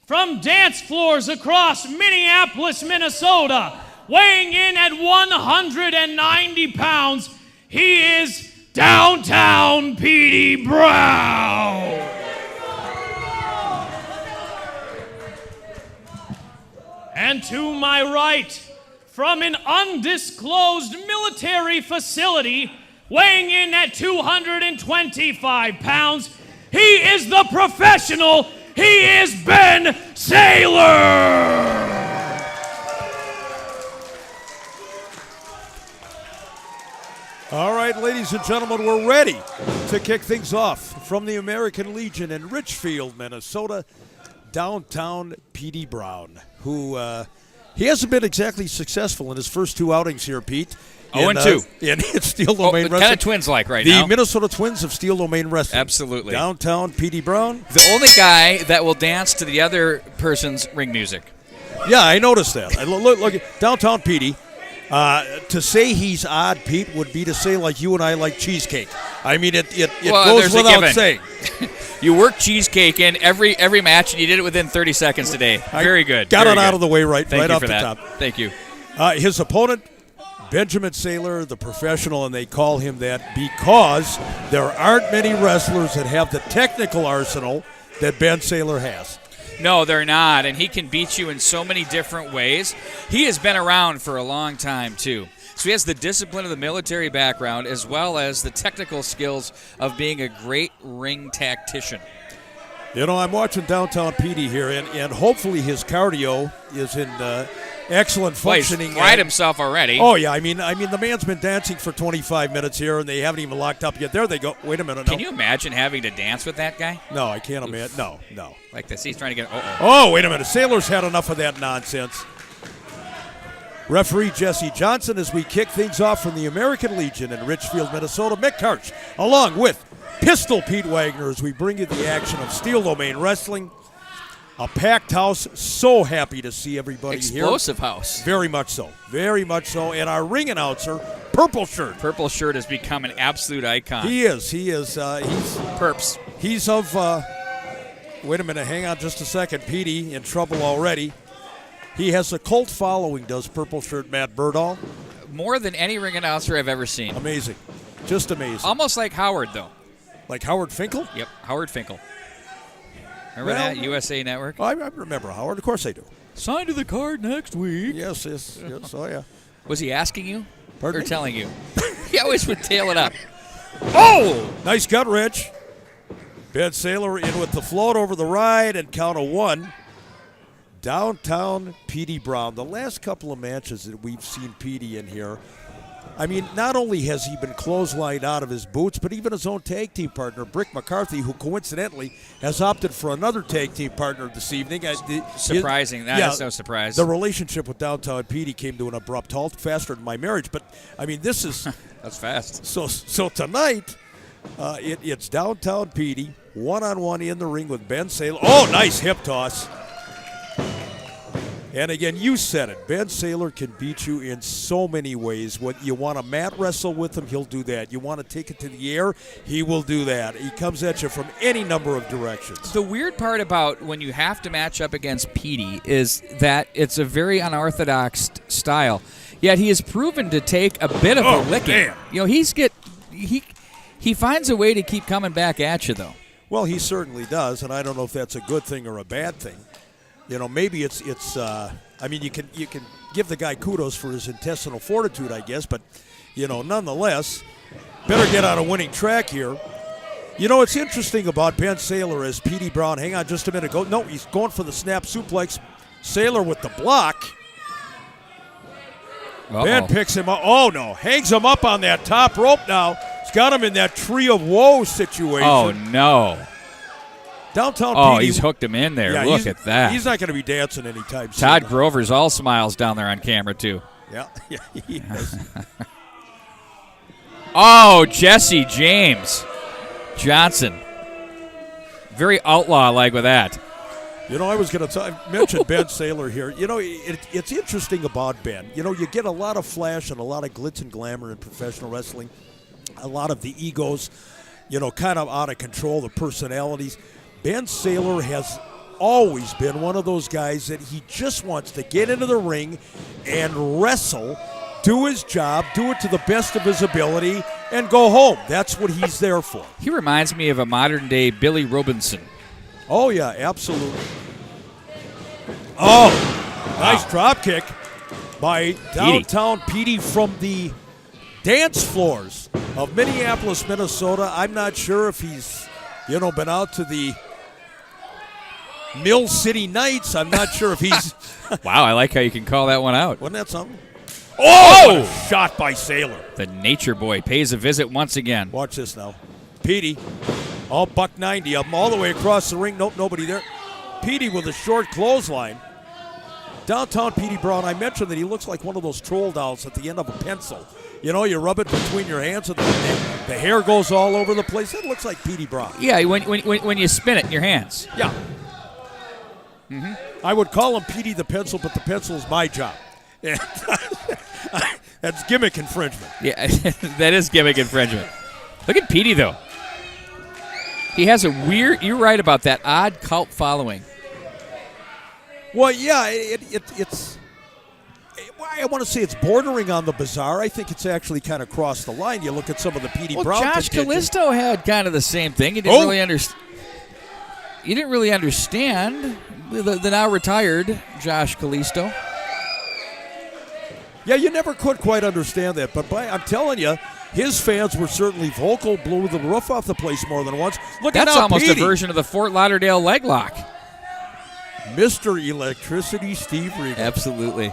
from dance floors across Minneapolis, Minnesota, weighing in at 190 pounds, he is Downtown Petey Brown. And to my right, from an undisclosed military facility, weighing in at 225 pounds, he is the professional, he is Ben Saylor! All right, ladies and gentlemen, we're ready to kick things off from the American Legion in Richfield, Minnesota, Downtown Petey Brown, who he hasn't been exactly successful in his first two outings here, Pete. 0-2. In Steel Domain Wrestling. Kind of Twins-like right the now. The Minnesota Twins of Steel Domain Wrestling. Absolutely. Downtown Petey Brown. The only guy that will dance to the other person's ring music. Yeah, I noticed that. Look, Downtown Petey. To say he's odd, Pete, would be to say like you and I like cheesecake. I mean, it goes without saying. You worked cheesecake in every match, and you did it within 30 seconds today. Very good. Got Very it out good. of the way right off the that. top. Thank you. His opponent, Benjamin Saylor, the professional, and they call him that because there aren't many wrestlers that have the technical arsenal that Ben Saylor has. No, they're not, and he can beat you in so many different ways. He has been around for a long time, too. So he has the discipline of the military background as well as the technical skills of being a great ring tactician. You know, I'm watching Downtown Petey here, and hopefully his cardio is in excellent functioning. He's fried himself already. Oh, yeah. I mean, the man's been dancing for 25 minutes here, and they haven't even locked up yet. There they go. Wait a minute. Can you imagine having to dance with that guy? No, I can't imagine. No. Like this. He's trying to get... Oh, wait a minute. Saylor's had enough of that nonsense. Referee Jesse Johnson as we kick things off from the American Legion in Richfield, Minnesota. Mick Karch, along with Pistol Pete Wagner, as we bring you the action of Steel Domain Wrestling. A packed house. So happy to see everybody here. Explosive house. Very much so. Very much so. And our ring announcer, Purple Shirt. Purple Shirt has become an absolute icon. He is. He's Perps. He's of... wait a minute. Hang on just a second. Petey in trouble already. He has a cult following, does Purple Shirt Matt Berdahl. More than any ring announcer I've ever seen. Amazing. Just amazing. Almost like Howard, though. Like Howard Finkel? Yep, Howard Finkel. Remember that? USA Network? I remember Howard. Of course I do. Sign to the card next week. Yes. Oh, yeah. Was he asking you? Pardon or me? Telling you? He always would tail it up. Oh! Nice gut wrench. Ben Saylor in with the float over the ride and count of one. Downtown Petey Brown. The last couple of matches that we've seen Petey in here, I mean, not only has he been clotheslined out of his boots, but even his own tag team partner, Brick McCarthy, who coincidentally has opted for another tag team partner this evening. Surprising. That's no surprise. The relationship with Downtown Petey came to an abrupt halt, faster than my marriage. But, I mean, this is... That's fast. So tonight, it's Downtown Petey, one-on-one in the ring with Ben Saylor. Oh, nice hip toss. And again, you said it. Ben Saylor can beat you in so many ways. What you want to mat wrestle with him, he'll do that. You want to take it to the air, he will do that. He comes at you from any number of directions. The weird part about when you have to match up against Petey is that it's a very unorthodox style. Yet he has proven to take a bit of a licking. Man. You know, he finds a way to keep coming back at you, though. Well, he certainly does, and I don't know if that's a good thing or a bad thing. You know, maybe it's. I mean, you can give the guy kudos for his intestinal fortitude, I guess, but you know, nonetheless, better get on a winning track here. You know, it's interesting about Ben Saylor as Petey Brown. Hang on, just a minute. No, he's going for the snap suplex. Saylor with the block. Uh-oh. Ben picks him up. Oh no, hangs him up on that top rope now. He's got him in that tree of woe situation. Oh no. Downtown Petey. He's hooked him in there. Yeah, Look at that. He's not going to be dancing anytime soon. Todd Grover's all smiles down there on camera, too. Yeah, he is. Oh, Jesse James Johnson. Very outlaw-like with that. You know, I was going to mention Ben Saylor here. You know, it's interesting about Ben. You know, you get a lot of flash and a lot of glitz and glamour in professional wrestling. A lot of the egos, you know, kind of out of control, the personalities. Ben Saylor has always been one of those guys that he just wants to get into the ring and wrestle, do his job, do it to the best of his ability, and go home. That's what he's there for. He reminds me of a modern-day Billy Robinson. Oh, yeah, absolutely. Oh, nice drop kick by downtown Petey from the dance floors of Minneapolis, Minnesota. I'm not sure if he's, been out to the Mill City Knights. I'm not sure if he's... Wow, I like how you can call that one out. Wasn't that something? Oh! What a shot by Sailor. The Nature Boy pays a visit once again. Watch this now. Petey, all buck 90 of them, all the way across the ring. Nope, nobody there. Petey with a short clothesline. Downtown Petey Brown, I mentioned that he looks like one of those troll dolls at the end of a pencil. You rub it between your hands and the hair goes all over the place. It looks like Petey Brown. Yeah, when you spin it in your hands. Yeah. Mm-hmm. I would call him Petey the Pencil, but the pencil is my job. That's gimmick infringement. Yeah, that is gimmick infringement. Look at Petey, though. He has a weird, you're right about that, odd cult following. Well, yeah, it's I want to say it's bordering on the bizarre. I think it's actually kind of crossed the line. You look at some of the Petey Brown Josh contingent. Callisto had kind of the same thing. You didn't really understand the now retired Josh Callisto. Yeah, you never could quite understand that, but I'm telling you, his fans were certainly vocal, blew the roof off the place more than once. That's almost a version of the Fort Lauderdale leg lock. Mr. Electricity Steve Regal. Absolutely.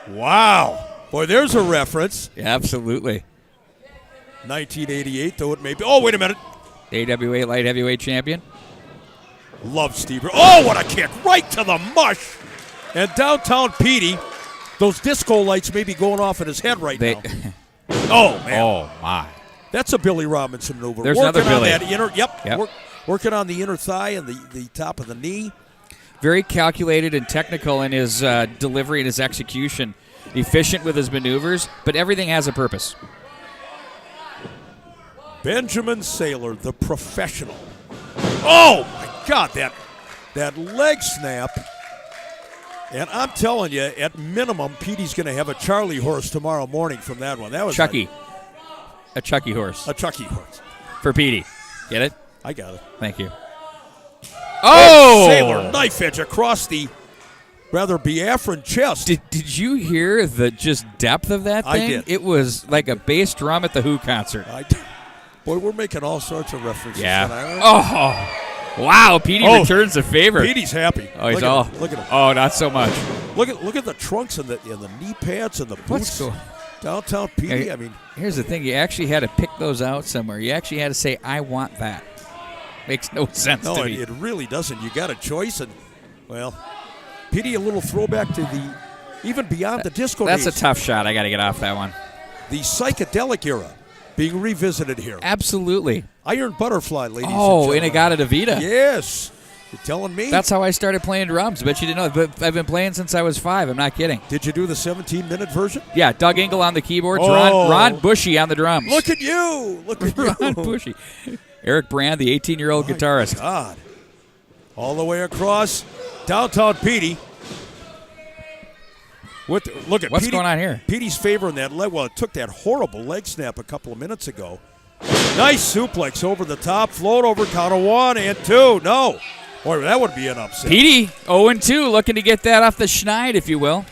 Wow. Boy, there's a reference. Absolutely. 1988, though it may be. Oh, wait a minute. AWA light heavyweight champion. Love Steve Regal. Oh, what a kick. Right to the mush. And downtown Petey, those disco lights may be going off in his head right now. Oh, man. Oh, my. That's a Billy Robinson maneuver. There's working another Billy. On that inner, working on the inner thigh and the top of the knee. Very calculated and technical in his delivery and his execution. Efficient with his maneuvers, but everything has a purpose. Benjamin Sailor, the professional. Oh, my God, that leg snap. And I'm telling you, at minimum, Petey's going to have a Charlie horse tomorrow morning from that one. That was Chucky. A Chucky horse. A Chucky horse. For Petey. Get it? I got it. Thank you. Oh! Sailor knife edge across the rather Biafran chest. Did you hear the just depth of that thing? I did. It was like a bass drum at the Who concert. Boy, we're making all sorts of references. Yeah. Oh, wow! Petey returns the favor. Petey's happy. Oh, he's look at him. Oh, not so much. Look at the trunks and the knee pads and the boots. Downtown Petey. Here's the thing: you actually had to pick those out somewhere. You actually had to say, "I want that." Makes no sense to me. No, it really doesn't. You got a choice, and Petey, a little throwback to even beyond the disco days. That's a tough shot. I got to get off that one. The psychedelic era being revisited here. Absolutely. Iron Butterfly, ladies and gentlemen. Inagata Davida. Yes. You're telling me? That's how I started playing drums. Bet you didn't know. But I've been playing since I was 5. I'm not kidding. Did you do the 17-minute version? Yeah, Doug Engel on the keyboards, Ron Bushy on the drums. Look at you. Ron Bushy. Eric Brand, the 18-year-old guitarist. God. All the way across. Downtown Petey. Look at What's Petey, going on here? Petey's favoring that leg. Well, it took that horrible leg snap a couple of minutes ago. Nice suplex over the top. Float over, count of 1 and 2. No. Boy, that would be an upset. Petey, 0-2, looking to get that off the schneid, if you will.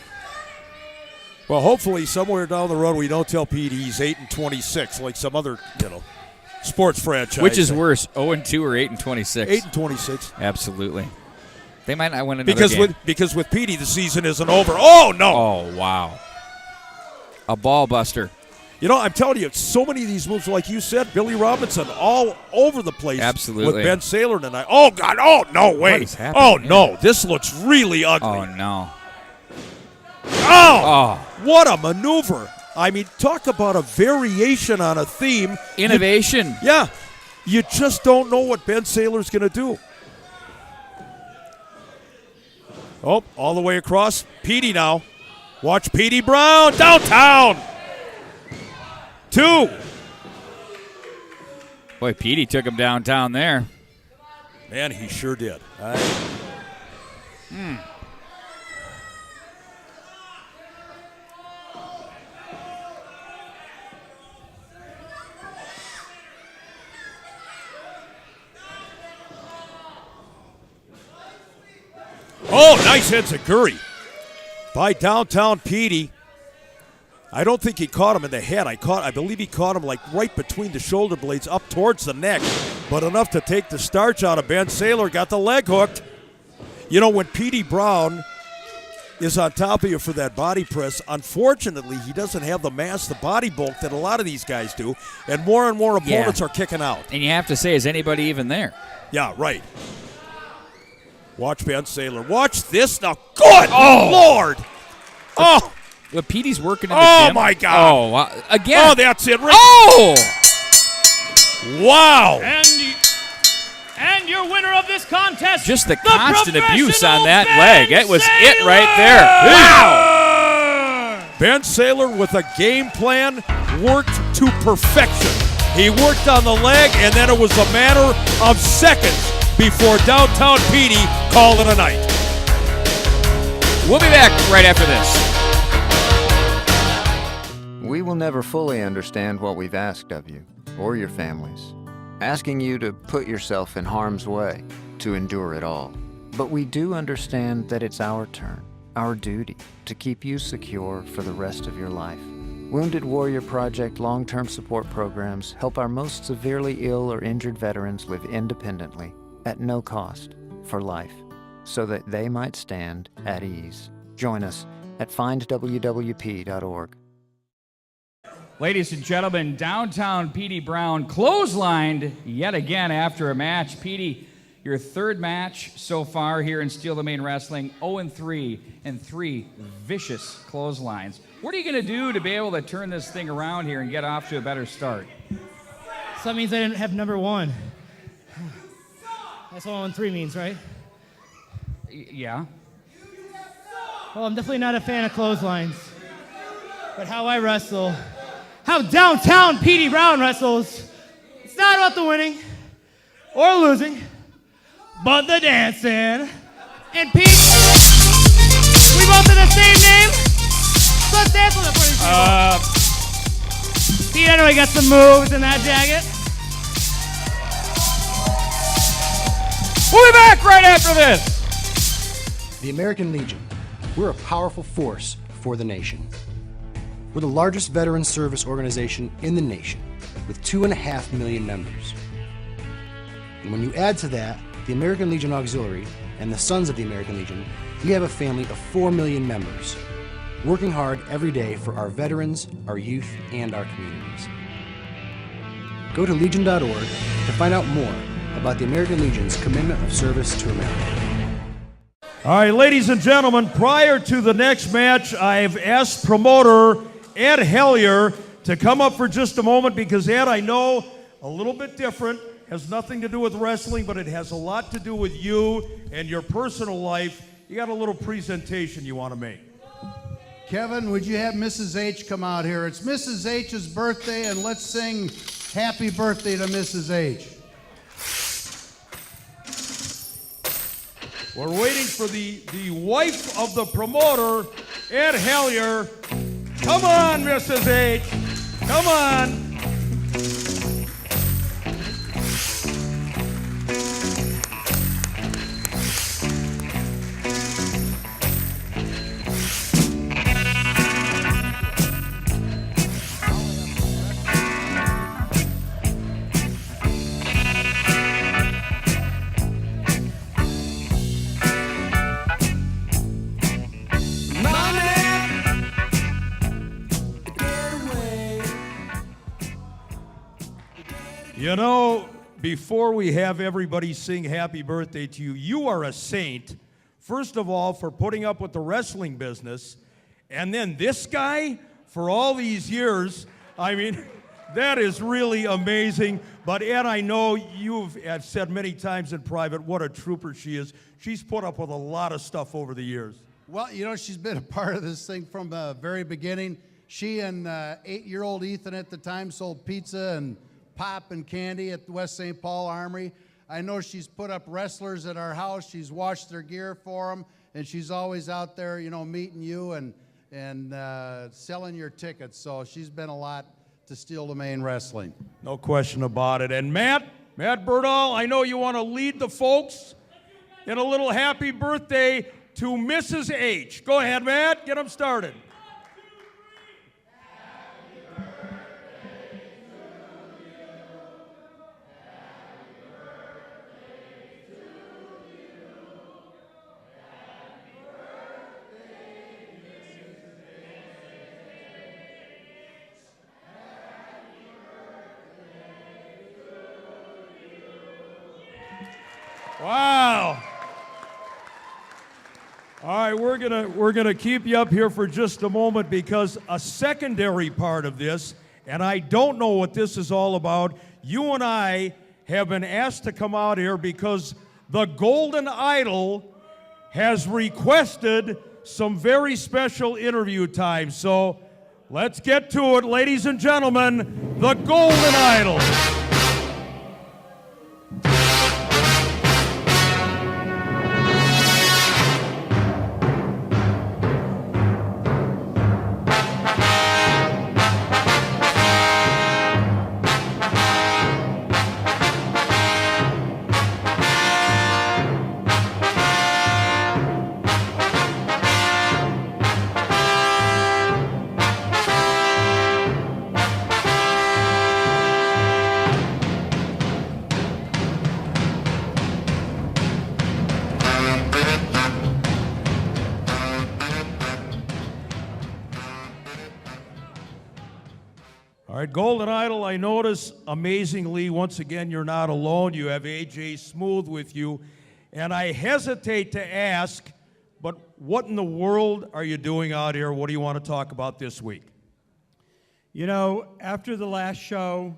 Well, hopefully somewhere down the road we don't tell Petey he's 8-26 like some other, sports franchise. Which is worse, 0-2 or 8-26? 8-26. Absolutely. They might not win another game. Because with Petey, the season isn't over. Oh, no. Oh, wow. A ball buster. I'm telling you, so many of these moves, like you said, Billy Robinson, all over the place. Absolutely. With Ben Sailor tonight. Oh, God. Oh, no way. What is happening? Oh, no. This looks really ugly. Oh, no. Oh, what a maneuver. Talk about a variation on a theme. Innovation. You just don't know what Ben Sailor's going to do. Oh, all the way across. Petey now. Watch Petey Brown. Downtown. 2. Boy, Petey took him downtown there. Man, he sure did. Oh, nice enziguri by downtown Petey. I don't think he caught him in the head. I believe he caught him like right between the shoulder blades up towards the neck, but enough to take the starch out of Ben Saylor. Got the leg hooked. You know, when Petey Brown is on top of you for that body press, unfortunately, he doesn't have the mass, the body bulk that a lot of these guys do, and more opponents are kicking out. And you have to say, is anybody even there? Yeah, right. Watch Ben Saylor. Watch this now. Good Lord. Oh. Well, Petey's working in the gym. Oh, my God. Oh, again. Oh, that's it. Right. Oh! Wow. And your winner of this contest, just the constant abuse on that Ben leg. It was Saylor! it right there. Wow. Ben Saylor with a game plan worked to perfection. He worked on the leg, and then it was a matter of seconds before downtown Petey called it a night. We'll be back right after this. We will never fully understand what we've asked of you, or your families, asking you to put yourself in harm's way, to endure it all. But we do understand that it's our turn, our duty, to keep you secure for the rest of your life. Wounded Warrior Project long-term support programs help our most severely ill or injured veterans live independently, at no cost, for life, so that they might stand at ease. Join us at findwwp.org. Ladies and gentlemen, downtown Petey Brown clotheslined yet again after a match. Petey, your third match so far here in Steel the Main Wrestling, 0-3 and 3 vicious clotheslines. What are you going to do to be able to turn this thing around here and get off to a better start? So that means I didn't have number one. That's what 0-3 means, right? Yeah. Well, I'm definitely not a fan of clotheslines. But how I wrestle, how downtown Petey Brown wrestles, it's not about the winning or losing, but the dancing. And Pete, we both have the same name, so let's dance with it for these people. Pete, I know he got some moves in that jacket. We'll be back right after this. The American Legion, we're a powerful force for the nation. We're the largest veteran service organization in the nation, with 2.5 million members. And when you add to that the American Legion Auxiliary and the Sons of the American Legion, we have a family of 4 million members, working hard every day for our veterans, our youth, and our communities. Go to legion.org to find out more about the American Legion's commitment of service to America. All right, ladies and gentlemen, prior to the next match, I've asked promoter Ed Hellier to come up for just a moment because, Ed, I know a little bit different, has nothing to do with wrestling, but it has a lot to do with you and your personal life. You got a little presentation you want to make. Kevin, would you have Mrs. H come out here? It's Mrs. H's birthday, and let's sing happy birthday to Mrs. H. We're waiting for the wife of the promoter, Ed Hellier. Come on, Mrs. H. Come on. You know, before we have everybody sing happy birthday to you, you are a saint, first of all, for putting up with the wrestling business, and then this guy, for all these years, I mean, that is really amazing. But Ed, I know you've said many times in private what a trooper she is. She's put up with a lot of stuff over the years. Well, you know, she's been a part of this thing from the very beginning. She and 8-year-old Ethan at the time sold pizza and pop and candy at the West St. Paul Armory. I know she's put up wrestlers at our house. She's washed their gear for them. and she's always out there, you know, meeting you and selling your tickets. So she's been a lot to Steel Domain Wrestling. No question about it. And Matt Berdahl, I know you want to lead the folks in a little happy birthday to Mrs. H. Go ahead, Matt. Get them started. Wow. All right, we're gonna keep you up here for just a moment because a secondary part of this, and I don't know what this is all about, you and I have been asked to come out here because the Golden Idol has requested some very special interview time. So let's get to it, ladies and gentlemen, the Golden Idol. All right, Golden Idol, I notice, amazingly, once again, you're not alone. You have AJ Smooth with you. And I hesitate to ask, but what in the world are you doing out here? What do you want to talk about this week? You know, after the last show,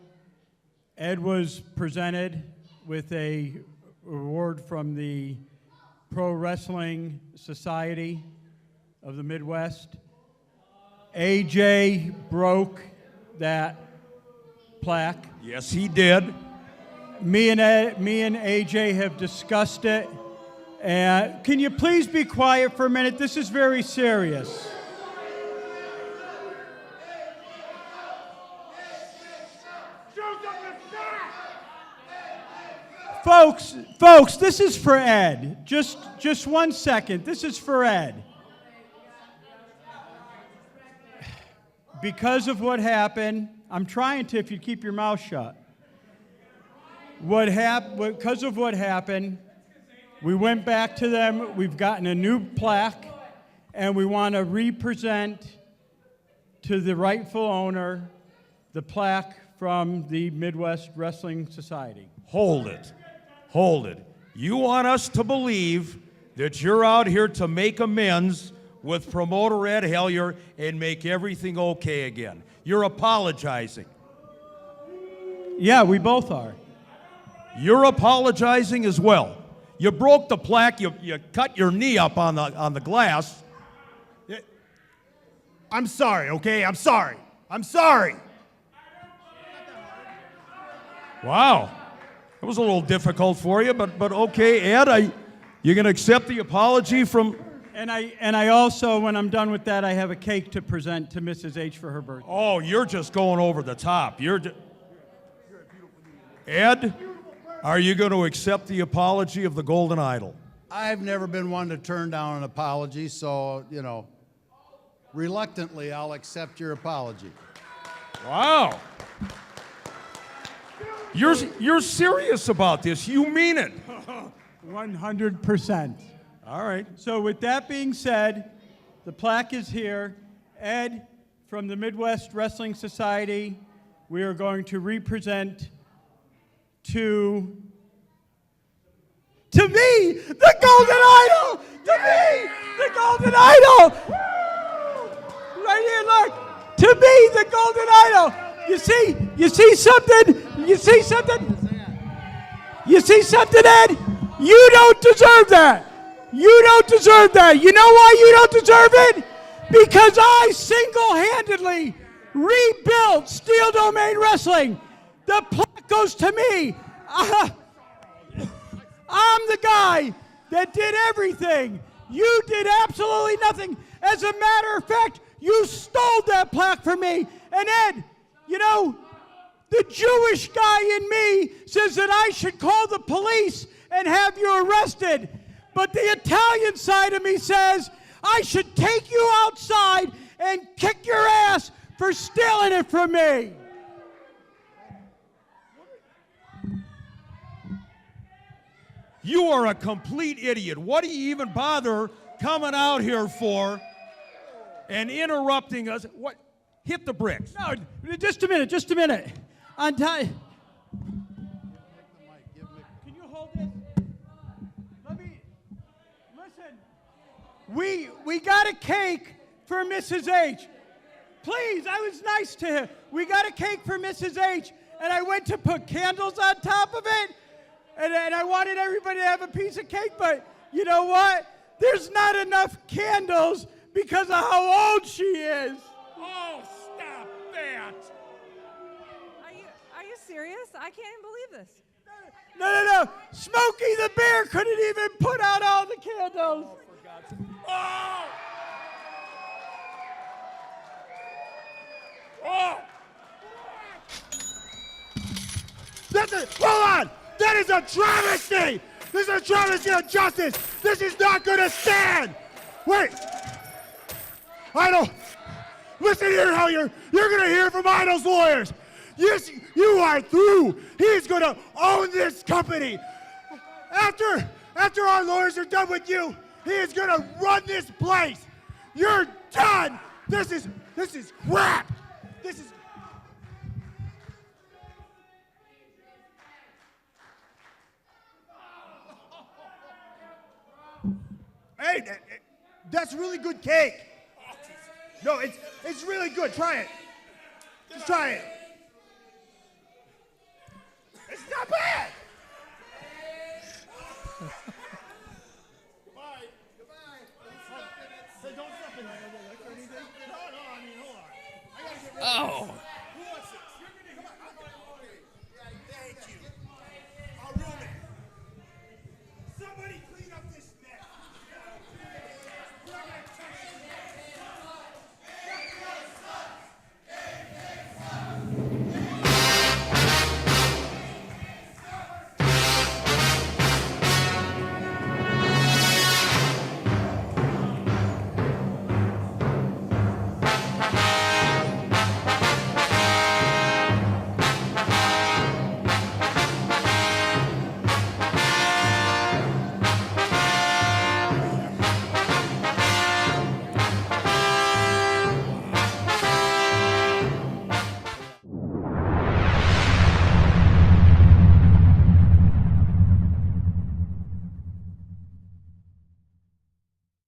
Ed was presented with a award from the Pro Wrestling Society of the Midwest. AJ broke that plaque. Yes, he did. Me and AJ have discussed it. And can you please be quiet for a minute? This is very serious. Folks, this is for Ed. Just 1 second. This is for Ed. Because of what happened, I'm trying to, if you keep your mouth shut. Because of what happened, we went back to them. We've gotten a new plaque, and we want to represent to the rightful owner the plaque from the Midwest Wrestling Society. Hold it. You want us to believe that you're out here to make amends with promoter Ed Hellier and make everything okay again. You're apologizing. Yeah, we both are. You're apologizing as well. You broke the plaque, you cut your knee up on the glass. I'm sorry, okay? I'm sorry. Wow. That was a little difficult for you, but okay, Ed, you going to accept the apology from... And I also, when I'm done with that, I have a cake to present to Mrs. H for her birthday. Oh, you're just going over the top. Ed, are you going to accept the apology of the Golden Idol? I've never been one to turn down an apology, so, you know, reluctantly, I'll accept your apology. Wow. You're serious about this. You mean it. 100%. All right. So with that being said, the plaque is here. Ed, from the Midwest Wrestling Society, we are going to represent to me, the Golden Idol! To me, the Golden Idol! Right here, look! To me, the Golden Idol! You see something? You see something, Ed? You don't deserve that! You don't deserve that. You know why you don't deserve it? Because I single-handedly rebuilt Steel Domain Wrestling. The plaque goes to me. I'm the guy that did everything. You did absolutely nothing. As a matter of fact, you stole that plaque from me. And Ed, you know, the Jewish guy in me says that I should call the police and have you arrested. But the Italian side of me says I should take you outside and kick your ass for stealing it from me. You are a complete idiot. What do you even bother coming out here for and interrupting us? What? Hit the bricks. No, just a minute. On time. Can you hold this? Let me, listen. We got a cake for Mrs. H. Please, I was nice to her. We got a cake for Mrs. H, and I went to put candles on top of it, and I wanted everybody to have a piece of cake, but you know what? There's not enough candles because of how old she is. Oh, stop that. Are you serious? I can't even believe this. No. Smokey the Bear couldn't even put out all the candles. Oh! Oh! Hold on! That is a travesty! This is a travesty of justice! This is not gonna stand! Wait! Listen here, Hellier! You're gonna hear from Idol's lawyers! Yes, you are through! He's gonna own this company! After our lawyers are done with you, he is gonna run this place! You're done! This is crap! This is... Hey, that's really good cake. No, it's really good. Try it. Just try it.